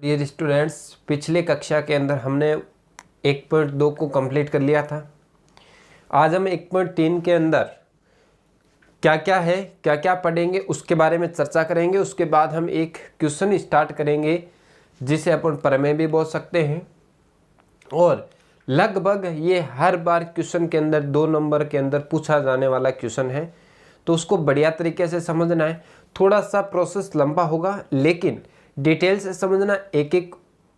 Dear students, पिछले कक्षा के अंदर हमने 1.2 को कंप्लीट कर लिया था। आज हम 1.3 के अंदर क्या क्या पढ़ेंगे उसके बारे में चर्चा करेंगे। उसके बाद हम एक क्वेश्चन स्टार्ट करेंगे जिसे अपन प्रमेय भी बोल सकते हैं, और लगभग ये हर बार क्वेश्चन के अंदर 2 नंबर के अंदर पूछा जाने वाला क्वेश्चन है, तो उसको बढ़िया तरीके से समझना है। थोड़ा सा प्रोसेस लंबा होगा, लेकिन डिटेल से समझना। एक एक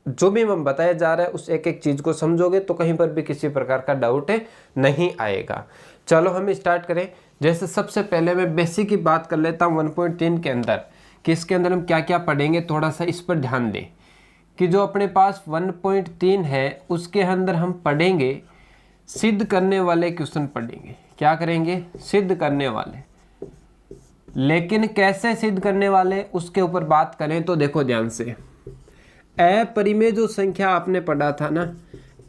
जो भी मैं बताया जा रहा है उस एक एक चीज़ को समझोगे तो कहीं पर भी किसी प्रकार का डाउट नहीं आएगा। चलो हम स्टार्ट करें। जैसे सबसे पहले मैं बेसिक की बात कर लेता हूँ 1.3 के अंदर कि इसके अंदर हम क्या क्या पढ़ेंगे। थोड़ा सा इस पर ध्यान दें कि जो अपने पास 1.3 है उसके अंदर हम पढ़ेंगे सिद्ध करने वाले क्वेश्चन पढ़ेंगे। क्या करेंगे? सिद्ध करने वाले। लेकिन कैसे सिद्ध करने वाले उसके ऊपर बात करें तो देखो ध्यान से, अपरिमेय जो संख्या आपने पढ़ा था ना,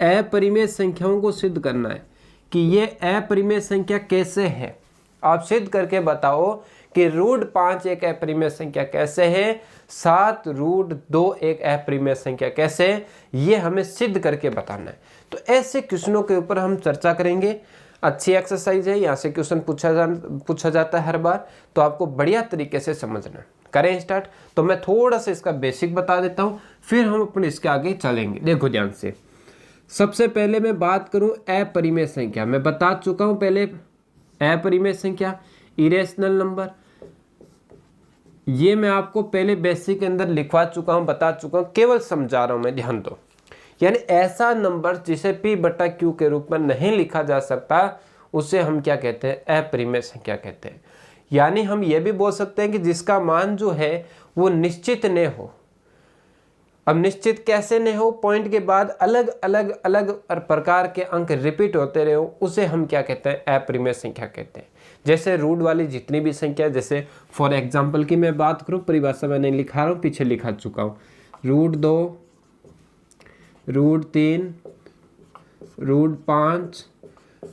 अपरिमेय संख्याओं को सिद्ध करना है कि ये अपरिमेय संख्या कैसे है। आप सिद्ध करके बताओ कि √5 एक अपरिमेय संख्या कैसे है, 7√2 एक अपरिमेय संख्या कैसे है, ये हमें सिद्ध करके बताना है। तो ऐसे क्वेश्चनों के ऊपर हम चर्चा करेंगे। अच्छी एक्सरसाइज है, यहाँ से क्वेश्चन पूछा जाता है हर बार, तो आपको बढ़िया तरीके से समझना। करें स्टार्ट। तो मैं थोड़ा सा इसका बेसिक बता देता हूँ, फिर हम अपने इसके आगे चलेंगे। देखो ध्यान से, सबसे पहले मैं बात करूँ अपरिमेय संख्या। मैं बता चुका हूँ पहले अपरिमेय संख्या, इरेशनल नंबर, ये मैं आपको पहले बेसिक के अंदर लिखवा चुका हूँ, बता चुका हूँ, केवल समझा रहा हूँ मैं, ध्यान दो। यानी ऐसा नंबर जिसे P/Q के रूप में नहीं लिखा जा सकता उसे हम क्या कहते हैं? अपरिमेय संख्या कहते हैं। यानी हम ये भी बोल सकते हैं कि जिसका मान जो है वो निश्चित न हो। अब निश्चित कैसे न हो? पॉइंट के बाद अलग अलग प्रकार के अंक रिपीट होते रहे, उसे हम क्या कहते हैं? अपरिमेय संख्या कहते हैं। जैसे रूट वाली जितनी भी संख्या, जैसे फॉर एग्जाम्पल की मैं बात करूँ, परिभाषा मैंने लिखा रहा हूँ, पीछे लिखा चुका हूँ, √2, √3, √5,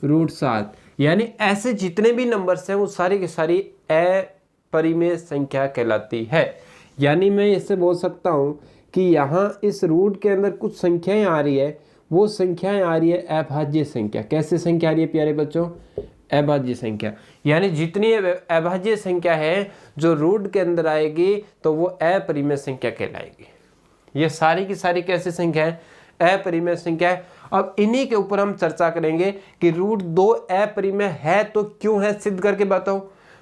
√7, यानी ऐसे जितने भी नंबर्स हैं वो सारी की सारी अपरिमेय संख्या कहलाती है। यानी मैं इससे बोल सकता हूँ कि यहाँ इस रूट के अंदर कुछ संख्याएं आ रही है, वो संख्याएं आ रही है अभाज्य संख्या। कैसे संख्या आ रही है प्यारे बच्चों? अभाज्य संख्या। यानी जितनी अभाज्य संख्या है जो रूट के अंदर आएगी तो वो अपरिमेय संख्या कहलाएगी। ये सारी की सारी कैसी संख्या है? अपरिमेय संख्या है। अब इन्हीं के ऊपर हम चर्चा करेंगे कि √2 अपरिमेय है तो क्यों है, सिद्ध करके बताओ।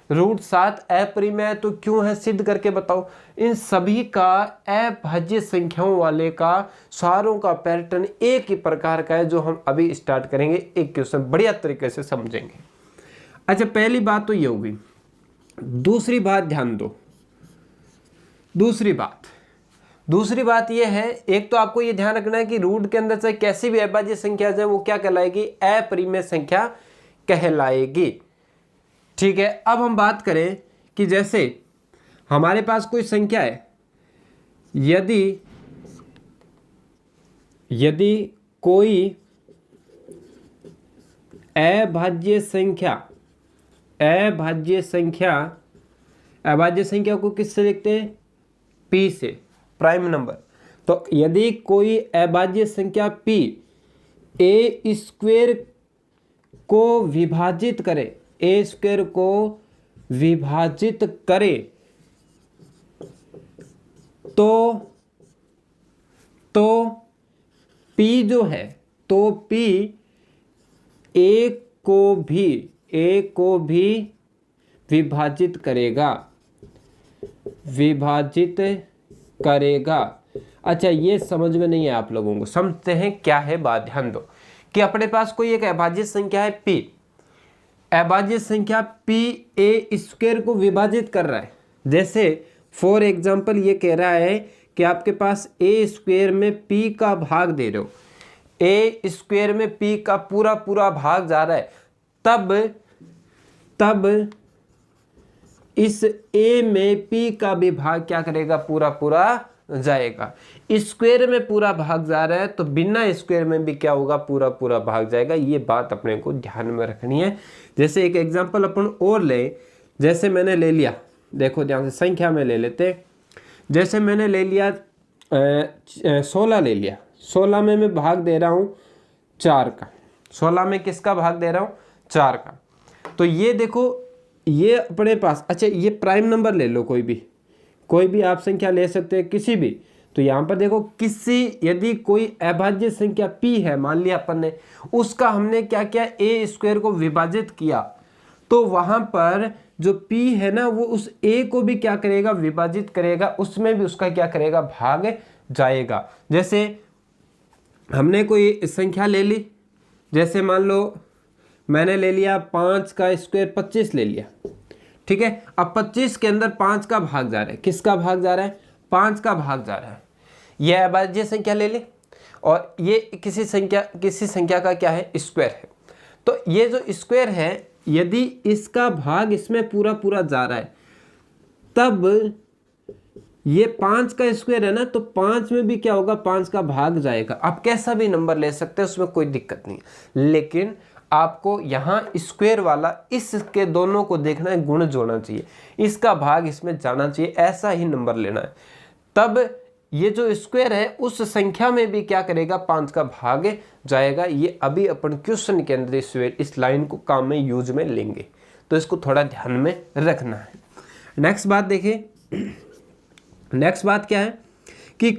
√7 अपरिमेय है तो क्यों है, सिद्ध करके बताओ। इन सभी का अभाज्य संख्याओं वाले का सारों का पैटर्न एक ही प्रकार का है, जो हम अभी स्टार्ट करेंगे। एक क्वेश्चन बढ़िया तरीके से समझेंगे। अच्छा, पहली बात तो ये होगी। दूसरी बात ध्यान दो। दूसरी बात यह है, एक तो आपको ये ध्यान रखना है कि रूट के अंदर से कैसी भी अभाज्य संख्या जाए वो क्या कहलाएगी? अपरिमेय संख्या कहलाएगी। ठीक है। अब हम बात करें कि जैसे हमारे पास कोई संख्या है, यदि कोई अभाज्य संख्या को किससे लिखते हैं? P से, प्राइम नंबर। तो यदि कोई अभाज्य संख्या P a² को विभाजित करे, a² को विभाजित करे तो P जो है, तो P a को भी विभाजित करेगा। अच्छा, ये समझ में नहीं है आप लोगों को, समझते हैं क्या है बात। ध्यान दो कि अपने पास कोई एक अभाज्य संख्या है P, अभाज्य संख्या P a² को विभाजित कर रहा है। जैसे फॉर एग्जाम्पल ये कह रहा है कि आपके पास a² में P का भाग दे रहे हो, a² में P का पूरा भाग जा रहा है, तब इस a में P का भी भाग क्या करेगा? पूरा जाएगा। स्क्वायर में पूरा भाग जा रहा है तो बिना स्क्वायर में भी क्या होगा? पूरा भाग जाएगा। ये बात अपने को ध्यान में रखनी है। जैसे एक एग्जांपल अपन और ले, जैसे मैंने ले लिया, देखो ध्यान से, संख्या में ले लेते। जैसे मैंने ले लिया 16 ले लिया, 16 में मैं भाग दे रहा हूँ 4 का, 16 में किसका भाग दे रहा हूँ 4 का। तो ये देखो ये अपने पास, अच्छा ये प्राइम नंबर ले लो, कोई भी आप संख्या ले सकते हैं किसी भी। तो यहाँ पर देखो यदि कोई अभाज्य संख्या p है, मान लिया अपन ने, उसका हमने क्या किया a स्क्वायर को विभाजित किया, तो वहां पर जो p है ना वो उस a को भी क्या करेगा विभाजित करेगा, उसमें भी उसका क्या करेगा भाग जाएगा। जैसे हमने कोई संख्या ले ली, जैसे मान लो मैंने ले लिया 5 का स्क्वायर 25 ले लिया, ठीक है। अब 25 के अंदर 5 का भाग जा रहा है, किसका भाग जा रहा है 5 का भाग जा रहा है। यह अभाज्य संख्या ले ली और ये किसी संख्या का क्या है स्क्वायर है। तो ये जो स्क्वायर है यदि इसका भाग इसमें पूरा पूरा जा रहा है, तब ये 5 का स्क्वायर है ना, तो 5 में भी क्या होगा 5 का भाग जाएगा। आप कैसा भी नंबर ले सकते हैं, उसमें कोई दिक्कत नहीं, लेकिन आपको यहाँ स्क्वायर वाला इसके दोनों को देखना है, गुण जोड़ना चाहिए, इसका भाग इसमें जाना चाहिए, ऐसा ही नंबर लेना है। तब ये जो स्क्वायर है उस संख्या में भी क्या करेगा 5 का भाग जाएगा। ये अभी अपन क्वेश्चन के अंदर इस लाइन को काम में यूज में लेंगे, तो इसको थोड़ा ध्यान में रखना है। नेक्स्ट बात देखिए, नेक्स्ट बात क्या है कि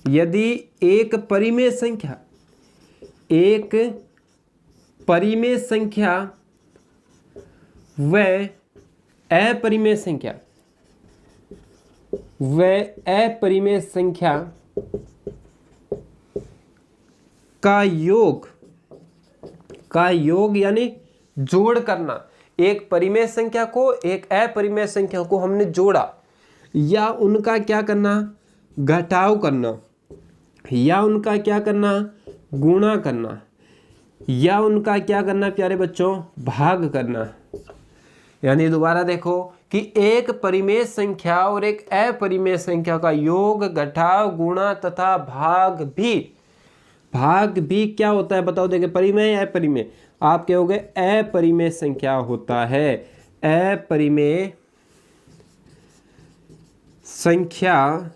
यदि एक परिमेय संख्या व अपरिमेय संख्या का योग यानी जोड़ करना, एक परिमेय संख्या को एक अपरिमेय संख्या को हमने जोड़ा, या उनका क्या करना घटाव करना, या उनका क्या करना गुणा करना, या उनका क्या करना प्यारे बच्चों भाग करना। यानी दोबारा देखो कि एक परिमेय संख्या और एक अपरिमेय संख्या का योग, घटाव, गुणा तथा भाग भी क्या होता है बताओ। देखिए परिमेय अपरिमेय, आप कहोगे अपरिमेय संख्या होता है, अपरिमेय संख्या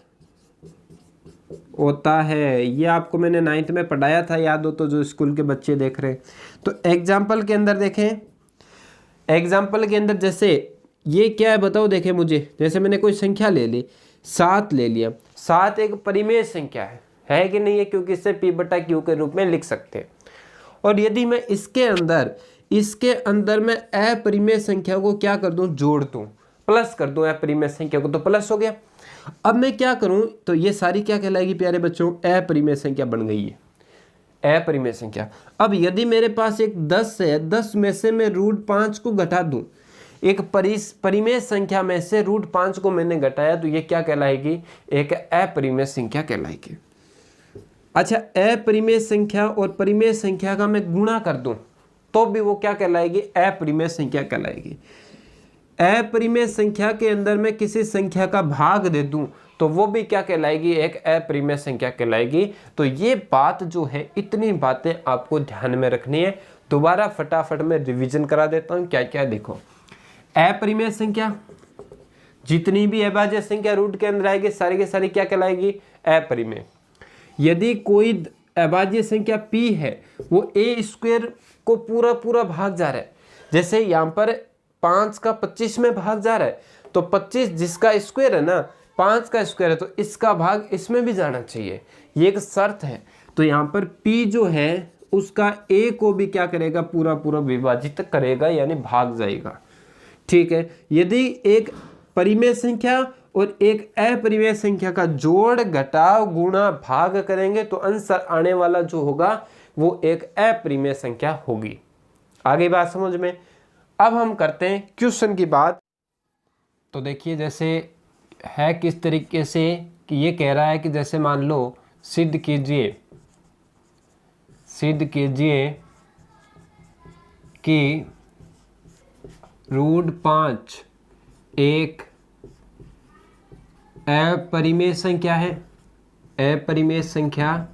होता है। ये आपको मैंने 9th में पढ़ाया था, याद हो तो, जो स्कूल के बच्चे देख रहे हैं। तो एग्जाम्पल के अंदर देखें, एग्जाम्पल के अंदर जैसे ये क्या है बताओ। देखें मुझे, जैसे मैंने कोई संख्या ले ली, 7 ले लिया, 7 एक परिमेय संख्या है कि नहीं है, क्योंकि इसे p/q के रूप में लिख सकते हैं। और यदि मैं इसके अंदर मैं अपरिमेय संख्या को क्या कर दूं जोड़ दूं, प्लस कर दूं अपरिमेय संख्या को, तो प्लस हो गया। अब मैं क्या करूं, तो ये सारी क्या कहलाएगी प्यारे बच्चों अपरिमेय संख्या बन गई है, अपरिमेय संख्या। अब यदि मेरे पास एक 10 है, 10 में से मैं √5 को घटा दूं, एक परिमेय संख्या में से √5 को मैंने घटाया, तो ये क्या कहलाएगी एक अपरिमेय संख्या कहलाएगी। अच्छा, अपरिमेय संख्या और परिमेय संख्या का मैं गुणा कर दूं तो भी वो क्या कहलाएगी अपरिमेय संख्या कहलाएगी। अपरिमेय संख्या के अंदर मैं किसी संख्या का भाग दे दूं तो वो भी क्या कहलाएगी एक अपरिमेय संख्या कहलाएगी। तो ये बात जो है, इतनी बातें आपको ध्यान में रखनी है। दोबारा फटाफट में रिवीजन करा देता हूं क्या क्या। देखो, अपरिमेय संख्या, जितनी भी अभाज्य संख्या रूट के अंदर आएगी सारी की सारी क्या कहलाएगी अपरिमेय। यदि कोई अभाज्य संख्या p है, वो a² को पूरा पूरा भाग जा रहा है, जैसे यहाँ पर 5 का 25 में भाग जा रहा है, तो 25 जिसका स्क्वायर है ना, 5 का स्क्वायर है, तो इसका भाग इसमें भी जाना चाहिए, ये एक शर्त है। तो यहाँ पर p जो है उसका a को भी क्या करेगा पूरा पूरा विभाजित करेगा, यानी भाग जाएगा। ठीक है, यदि एक परिमेय संख्या और एक अपरिमेय संख्या का जोड़, घटाव, गुणा, भाग करेंगे तो आंसर आने वाला जो होगा वो एक अपरिमेय संख्या होगी। आगे बात समझ में। अब हम करते हैं क्वेश्चन की बात। तो देखिए जैसे है किस तरीके से कि ये कह रहा है कि जैसे मान लो सिद्ध कीजिए कि √5 एक अपरिमेय संख्या है, अपरिमेय संख्या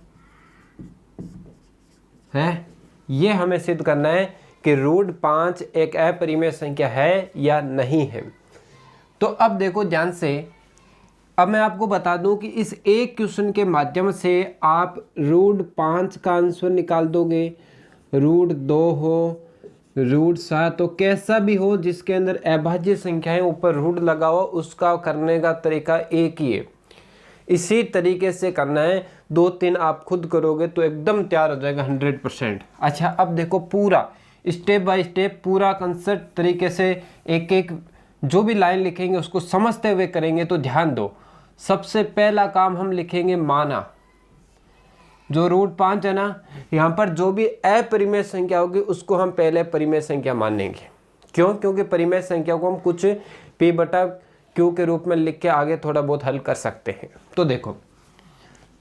है। ये हमें सिद्ध करना है कि √5 एक अपरिमेय संख्या है या नहीं है। तो अब देखो ध्यान से, अब मैं आपको बता दूं कि इस एक क्वेश्चन के माध्यम से आप √5 का आंसर निकाल दोगे, √2 हो, √7 हो, कैसा भी हो जिसके अंदर अभाज्य संख्याएं ऊपर रूट लगा हो, उसका करने का तरीका एक ही है। इसी तरीके से करना है, 2-3 आप खुद करोगे तो एकदम तैयार हो जाएगा 100%। अच्छा, अब देखो पूरा स्टेप बाय स्टेप पूरा कंसेप्ट तरीके से एक एक जो भी लाइन लिखेंगे उसको समझते हुए करेंगे। तो ध्यान दो, सबसे पहला काम हम लिखेंगे माना, जो √5 है ना, यहाँ पर जो भी अपरिमेय संख्या होगी उसको हम पहले परिमेय संख्या मानेंगे। क्यों? क्योंकि परिमेय संख्या को हम कुछ P/Q के रूप में लिख के आगे थोड़ा बहुत हल कर सकते हैं। तो देखो,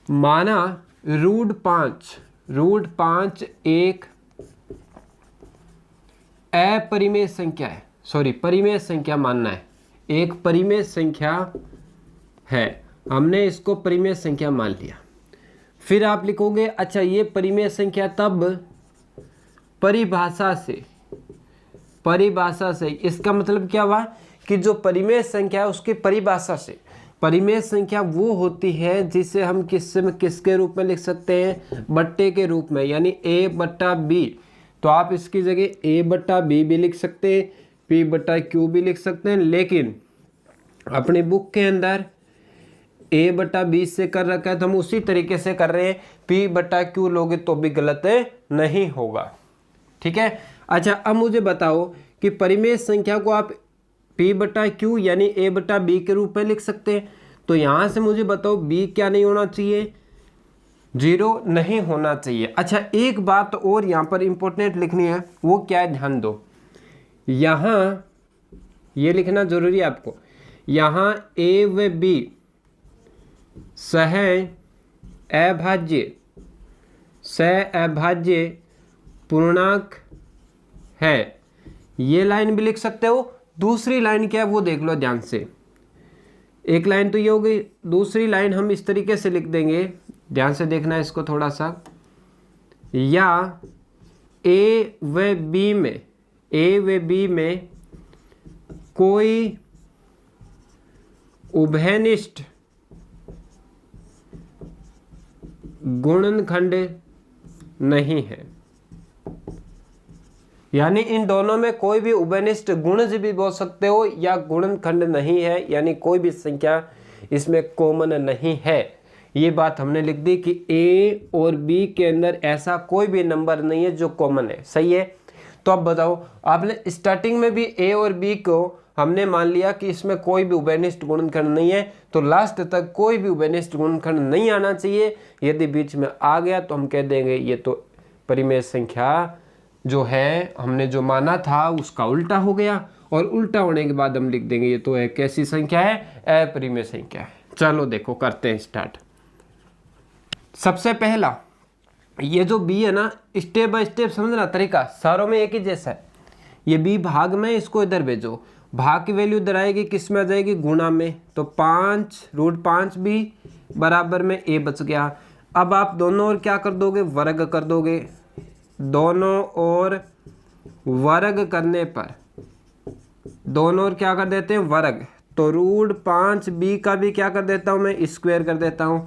माना √5 एक अपरिमेय संख्या है, सॉरी परिमेय संख्या मानना है, एक परिमेय संख्या है, हमने इसको परिमेय संख्या मान लिया। फिर आप लिखोगे अच्छा ये परिमेय संख्या तब परिभाषा से, इसका मतलब क्या हुआ कि जो परिमेय संख्या है उसकी परिभाषा से, परिमेय संख्या वो होती है जिसे हम किसके रूप में लिख सकते हैं, बट्टे के रूप में, यानी A/B। तो आप इसकी जगह A/B भी लिख सकते हैं, P/Q भी लिख सकते हैं, लेकिन अपनी बुक के अंदर A/B से कर रखा है तो हम उसी तरीके से कर रहे हैं। P/Q लोगे तो भी गलत नहीं होगा, ठीक है। अच्छा, अब मुझे बताओ कि परिमेय संख्या को आप P/Q यानी A/B के रूप में लिख सकते हैं। तो यहाँ से मुझे बताओ B क्या नहीं होना चाहिए, 0 नहीं होना चाहिए। अच्छा, एक बात और यहाँ पर इंपॉर्टेंट लिखनी है, वो क्या है ध्यान दो, यहाँ ये लिखना जरूरी है आपको, यहाँ A व B सह अभाज्य पूर्णांक है, ये लाइन भी लिख सकते हो। दूसरी लाइन क्या है वो देख लो ध्यान से, एक लाइन तो ये हो गई, दूसरी लाइन हम इस तरीके से लिख देंगे, ध्यान से देखना है इसको थोड़ा सा, या A व B में कोई उभयनिष्ठ गुणनखंड नहीं है, यानी इन दोनों में कोई भी उभयनिष्ठ गुणज भी बोल सकते हो या गुणनखंड नहीं है, यानी कोई भी संख्या इसमें कॉमन नहीं है। ये बात हमने लिख दी कि A और B के अंदर ऐसा कोई भी नंबर नहीं है जो कॉमन है, सही है। तो अब बताओ, आपने स्टार्टिंग में भी A और B को हमने मान लिया कि इसमें कोई भी उभयनिष्ठ गुणनखंड नहीं है, तो लास्ट तक कोई भी उभयनिष्ठ गुणनखंड नहीं आना चाहिए। यदि बीच में आ गया तो हम कह देंगे ये तो परिमेय संख्या जो है हमने जो माना था उसका उल्टा हो गया, और उल्टा होने के बाद हम लिख देंगे ये तो एक कैसी संख्या है, अपरिमेय संख्या है। चलो देखो करते हैं स्टार्ट। सबसे पहला ये जो B है ना, स्टेप बाय स्टेप समझना तरीका, सारों में एक ही जैसा है। ये B भाग में, इसको इधर भेजो, भाग की वैल्यू इधर आएगी, किस में आ जाएगी, गुणा में, तो 5√5B बराबर में A बच गया। अब आप दोनों ओर क्या कर दोगे, वर्ग कर दोगे, दोनों ओर वर्ग करने पर, दोनों ओर क्या कर देते हैं, वर्ग, तो √5B का भी क्या कर देता हूं मैं, स्क्वायर कर देता हूं,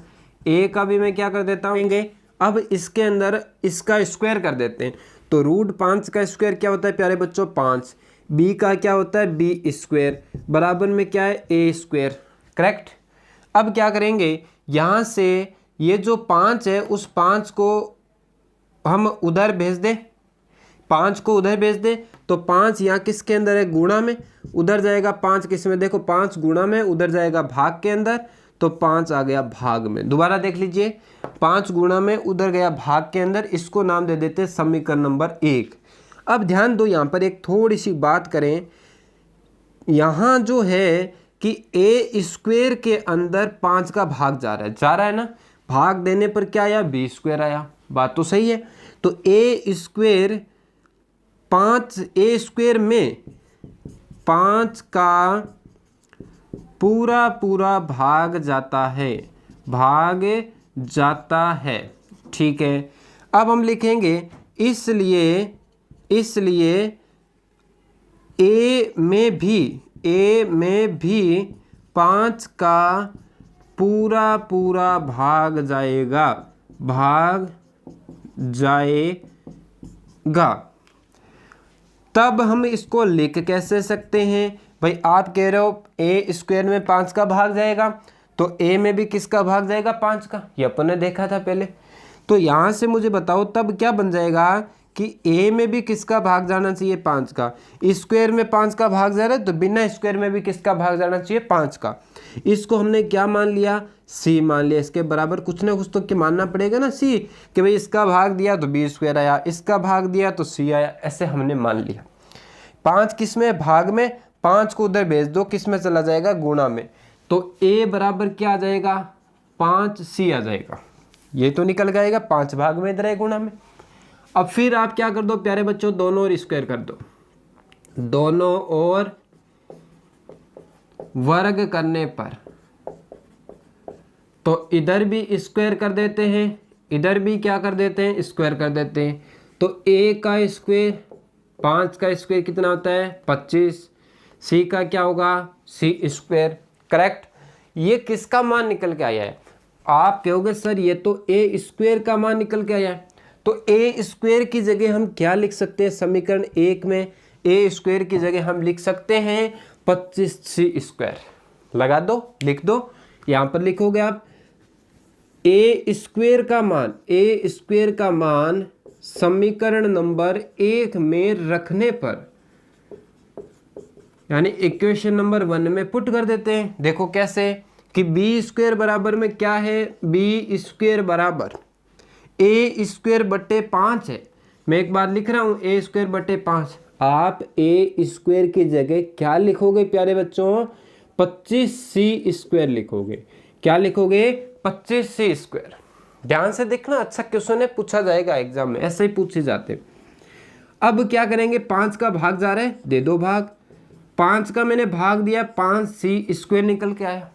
A का भी मैं क्या कर देता हूँ, अब इसके अंदर इसका स्क्वायर कर देते हैं। तो √5 का स्क्वायर क्या होता है प्यारे बच्चों, 5, B का क्या होता है, B² बराबर में क्या है, A², करेक्ट। अब क्या करेंगे, यहाँ से ये जो 5 है उस 5 को हम उधर भेज दें, 5 को उधर भेज दें, तो 5 यहाँ किसके अंदर है, गुणा में, उधर जाएगा 5 किस में, देखो 5 गुणा में, उधर जाएगा भाग के अंदर, तो 5 आ गया भाग में। दोबारा देख लीजिए, 5 गुणा में उधर गया भाग के अंदर, इसको नाम दे देते हैं समीकरण नंबर 1। अब ध्यान दो, यहाँ पर एक थोड़ी सी बात करें, यहाँ जो है कि A² के अंदर 5 का भाग जा रहा है ना, भाग देने पर क्या आया, B² आया, बात तो सही है। तो A² 5A² में 5 का पूरा भाग जाता है, ठीक है। अब हम लिखेंगे इसलिए A में भी 5 का पूरा पूरा भाग जाएगा, भाग जाएगा। तब हम इसको लिख कैसे सकते हैं भाई? आप कह रहे हो ए स्क्वायर में 5 का भाग जाएगा, तो ए में भी किसका भाग जाएगा? 5 का। ये अपन ने देखा था पहले। तो यहाँ से मुझे बताओ तब क्या बन जाएगा कि ए में भी किसका भाग जाना चाहिए? 5 का। स्क्वायर में 5 का भाग जा रहा है, तो बिना स्क्वायर में भी किसका भाग जाना चाहिए? 5 का। इसको हमने क्या मान लिया? सी मान लिया। इसके बराबर कुछ ना कुछ तो क्या मानना पड़ेगा ना सी, कि भाई इसका भाग दिया तो बी स्क्वायर आया, इसका भाग दिया तो सी आया, ऐसे हमने मान लिया। 5 किस में? भाग में। 5 को उधर भेज दो, किस में चला जाएगा? गुणा में। तो ए बराबर क्या आ जाएगा? 5 सी आ जाएगा। ये तो निकल जाएगा, 5 भाग में इधर है गुणा में। अब फिर आप क्या कर दो प्यारे बच्चों? दोनों ओर स्क्वायर कर दो। दोनों ओर वर्ग करने पर तो इधर भी स्क्वायर कर देते हैं, इधर भी क्या कर देते हैं? स्क्वायर कर देते हैं। तो a का स्क्वायर, 5 का स्क्वायर कितना होता है? 25। c का क्या होगा? c square. करेक्ट। ये किसका मान निकल के आया है? आप कहोगे सर ये तो a स्क्वायर का मान निकल के आया है। तो a स्क्वायर की जगह हम क्या लिख सकते हैं? समीकरण 1 में a स्क्वायर की जगह हम लिख सकते हैं 25c स्क्वायर। लगा दो, लिख दो। यहाँ पर लिखोगे आप ए स्क्वायर का मान समीकरण नंबर 1 में रखने पर, यानी इक्वेशन नंबर 1 में पुट कर देते हैं। देखो कैसे कि बी स्क्वायर बराबर में क्या है? बी स्क्वायर बराबर ए स्क्वायर बट्टे 5 है। मैं एक बार लिख रहा हूं, ए स्क्वायर बट्टे 5। आप ए स्क्वायर की जगह क्या लिखोगे प्यारे बच्चों? 25c स्क्वायर लिखोगे। क्या लिखोगे? 25c square. ध्यान से देखना, अच्छा क्वेश्चन है, पूछा जाएगा एग्जाम में, ऐसे ही पूछे जाते। अब क्या करेंगे? 5 का भाग जा रहा है, दे दो भाग। 5 का मैंने भाग दिया, 5c स्क्वायर निकल के आया।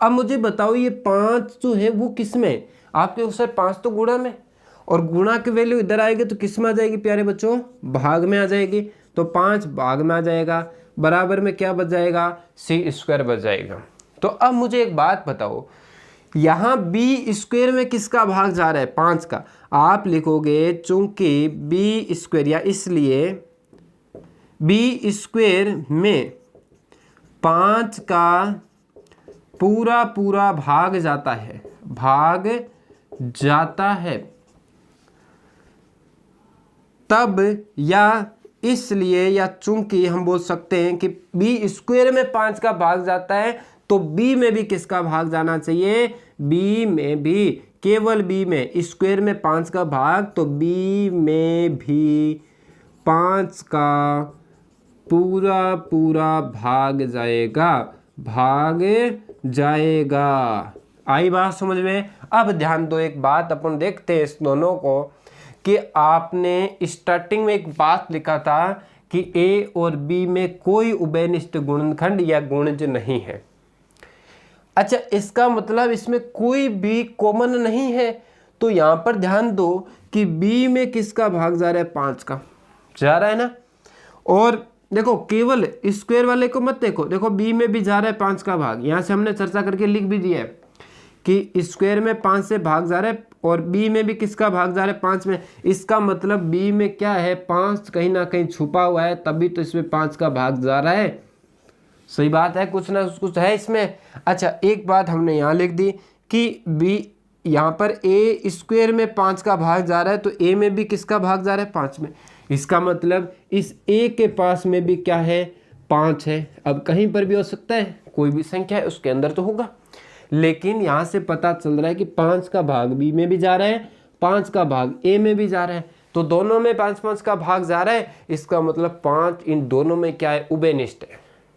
अब मुझे बताओ ये 5 जो है वो किस में? आपके सर 5 तो गुणा में, और गुणा की वैल्यू इधर आएगी तो किस में आ जाएगी प्यारे बच्चों? भाग में आ जाएगी। तो 5 भाग में आ जाएगा, बराबर में क्या बच जाएगा? c स्क्वायर बच जाएगा। तो अब मुझे एक बात बताओ, यहाँ बी स्क्वायर में किसका भाग जा रहा है? 5 का। आप लिखोगे चूंकि बी स्क्वायर, या इसलिए बी स्क्वायर में 5 का पूरा पूरा भाग जाता है, भाग जाता है। तब या इसलिए या चूंकि हम बोल सकते हैं कि बी स्क्वायर में 5 का भाग जाता है, तो बी में भी किसका भाग जाना चाहिए? बी में भी, केवल बी में। स्क्वायर में 5 का भाग, तो बी में भी 5 का पूरा पूरा भाग जाएगा, भाग जाएगा। आई बात समझ में? अब ध्यान दो, एक बात अपन देखते हैं इस दोनों को, कि आपने स्टार्टिंग में एक बात लिखा था कि ए और बी में कोई उभयनिष्ठ गुणनखंड या गुणज नहीं है। अच्छा, इसका मतलब इसमें कोई भी कॉमन नहीं है। तो यहां पर ध्यान दो कि बी में किसका भाग जा रहा है? 5 का जा रहा है ना। और देखो केवल स्क्वायर वाले को मत देखो, देखो बी में भी जा रहा है 5 का भाग। यहां से हमने चर्चा करके लिख भी दिया है कि स्क्वायर में 5 से भाग जा रहा है, और बी में भी किसका भाग जा रहा है? 5 में। इसका मतलब बी में क्या है? 5 कहीं ना कहीं छुपा हुआ है, तभी तो इसमें 5 का भाग जा रहा है। सही बात है, कुछ ना कुछ है इसमें। अच्छा, एक बात हमने यहाँ लिख दी कि बी, यहाँ पर ए स्क्वायर में 5 का भाग जा रहा है, तो ए में भी किसका भाग जा रहा है? 5 में। इसका मतलब इस ए के पास में भी क्या है? 5 है। अब कहीं पर भी हो सकता है, कोई भी संख्या है उसके अंदर तो होगा, लेकिन यहाँ से पता चल रहा है कि 5 का भाग बी में भी जा रहा है, 5 का भाग ए में भी जा रहा है, तो दोनों में 5-5 का भाग जा रहा है। इसका मतलब 5 इन दोनों में क्या है? उभयनिष्ठ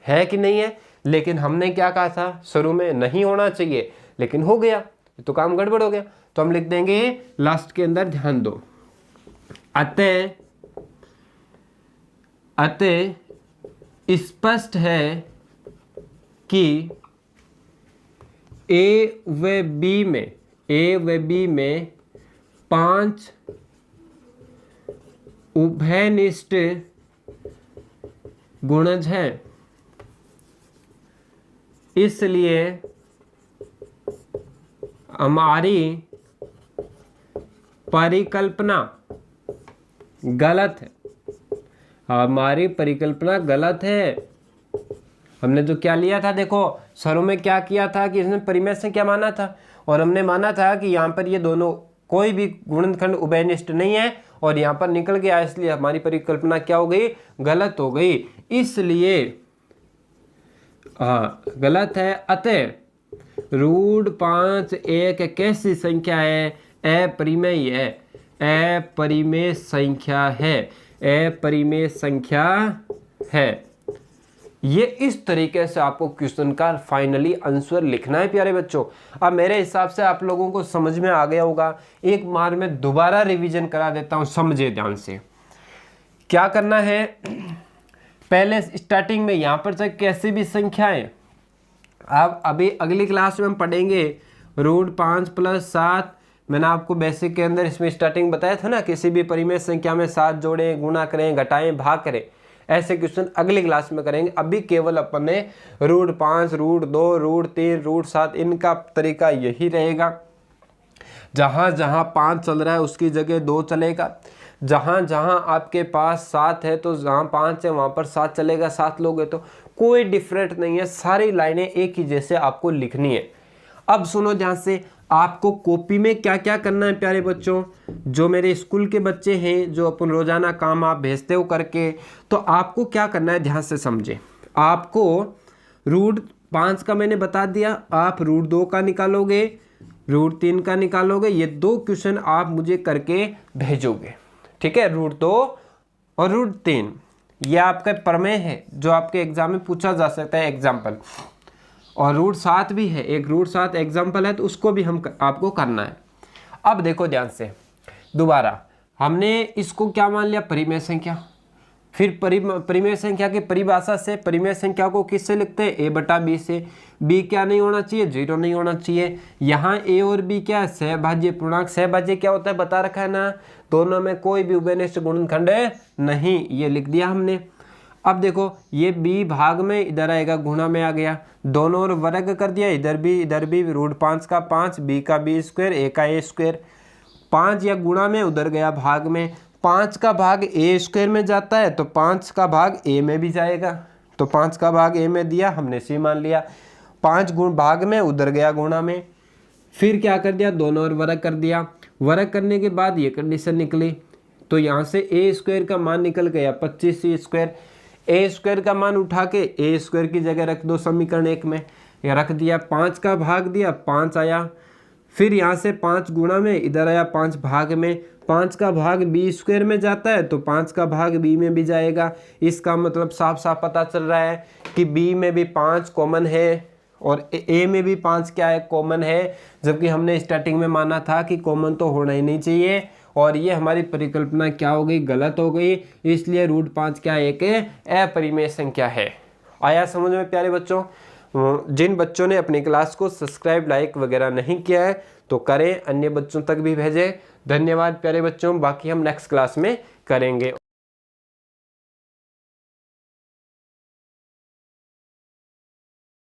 है कि नहीं है? लेकिन हमने क्या कहा था शुरू में? नहीं होना चाहिए, लेकिन हो गया, तो काम गड़बड़ हो गया। तो हम लिख देंगे लास्ट के अंदर, ध्यान दो, अतः स्पष्ट है कि ए व बी में 5 उभयनिष्ठ गुणज हैं, इसलिए हमारी परिकल्पना गलत है, हमारी परिकल्पना गलत है। हमने तो क्या लिया था, देखो सरों में क्या किया था कि इसने परिमेय संख्या माना था, और हमने माना था कि यहाँ पर ये दोनों कोई भी गुणनखंड उभयनिष्ठ नहीं है, और यहाँ पर निकल गया, इसलिए हमारी परिकल्पना क्या हो गई, गलत हो गई। इसलिए गलत है। अतः √5 एक कैसी संख्या है, अपरिमेय है, अपरिमेय संख्या है, अपरिमेय संख्या है। ये इस तरीके से आपको क्वेश्चन का फाइनली आंसर लिखना है प्यारे बच्चों। अब मेरे हिसाब से आप लोगों को समझ में आ गया होगा। एक बार मैं दोबारा रिवीजन करा देता हूं, समझे ध्यान से। क्या करना है, पहले स्टार्टिंग में यहां पर चाहे कैसे भी संख्याएं, अब अभी अगली क्लास में हम पढ़ेंगे √5 + 7। मैंने आपको बेसिक के अंदर इसमें स्टार्टिंग बताया था ना, किसी भी परिमेय संख्या में 7 जोड़ें, गुणा करें, घटाएं, भाग करें, ऐसे क्वेश्चन अगली क्लास में करेंगे। अभी केवल अपन ने √5, √2, √3, √7 इनका तरीका यही रहेगा। जहाँ जहाँ 5 चल रहा है उसकी जगह 2 चलेगा, जहाँ जहाँ आपके पास 7 है तो जहाँ 5 है वहाँ पर 7 चलेगा, 7 लोग है तो कोई डिफरेंट नहीं है, सारी लाइनें एक ही जैसे आपको लिखनी है। अब सुनो ध्यान से, आपको कॉपी में क्या क्या करना है प्यारे बच्चों, जो मेरे स्कूल के बच्चे हैं, जो अपन रोजाना काम आप भेजते हो करके, तो आपको क्या करना है ध्यान से समझे। आपको √5 का मैंने बता दिया, आप √2 का निकालोगे, √3 का निकालोगे। ये 2 क्वेश्चन आप मुझे करके भेजोगे, ठीक है। √2 और √3 ये आपका प्रमेय है जो आपके एग्जाम में पूछा जा सकता है, एग्जाम्पल। और √7 भी है, एक √7 एग्जाम्पल है, तो उसको भी हम आपको करना है। अब देखो ध्यान से, दोबारा हमने इसको क्या मान लिया, परिमेय संख्या। फिर परिमेय संख्या की परिभाषा से परिमेय संख्या को किससे लिखते हैं, a/b से। b क्या नहीं होना चाहिए, 0 नहीं होना चाहिए। यहाँ a और b क्या है, सहभाज्य पूर्णांक। सहभाज्य क्या होता है बता रखा है ना, दोनों में कोई भी उभयनिष्ठ गुणनखंड नहीं, ये लिख दिया हमने। अब देखो ये b भाग में इधर आएगा, गुणा में आ गया, दोनों और वर्ग कर दिया, इधर भी √5 का 5, b का b², a का a²। 5 या गुणा में उधर गया भाग में, 5 का भाग a² में जाता है तो 5 का भाग a में भी जाएगा, तो 5 का भाग a में दिया, हमने c मान लिया। 5 गुण भाग में उधर गया गुणा में, फिर क्या कर दिया, दोनों और वर्ग कर दिया। वर्ग करने के बाद ये कंडीशन निकली, तो यहाँ से a² का मान निकल गया 25c²। a² का मान उठा के a² की जगह रख दो समीकरण 1 में, या रख दिया। 5 का भाग दिया, 5 आया। फिर यहाँ से 5 गुणा में इधर आया 5 भाग में, 5 का भाग b² में जाता है तो 5 का भाग b में भी जाएगा। इसका मतलब साफ साफ पता चल रहा है कि b में भी 5 कॉमन है और a में भी 5 क्या है, कॉमन है। जबकि हमने स्टार्टिंग में माना था कि कॉमन तो होना ही नहीं चाहिए, और ये हमारी परिकल्पना क्या हो गई, गलत हो गई। इसलिए √5 क्या एक अपरिमेय संख्या है। आया समझ में प्यारे बच्चों। जिन बच्चों ने अपनी क्लास को सब्सक्राइब, लाइक वगैरह नहीं किया है तो करें, अन्य बच्चों तक भी भेजें। धन्यवाद प्यारे बच्चों, बाकी हम नेक्स्ट क्लास में करेंगे।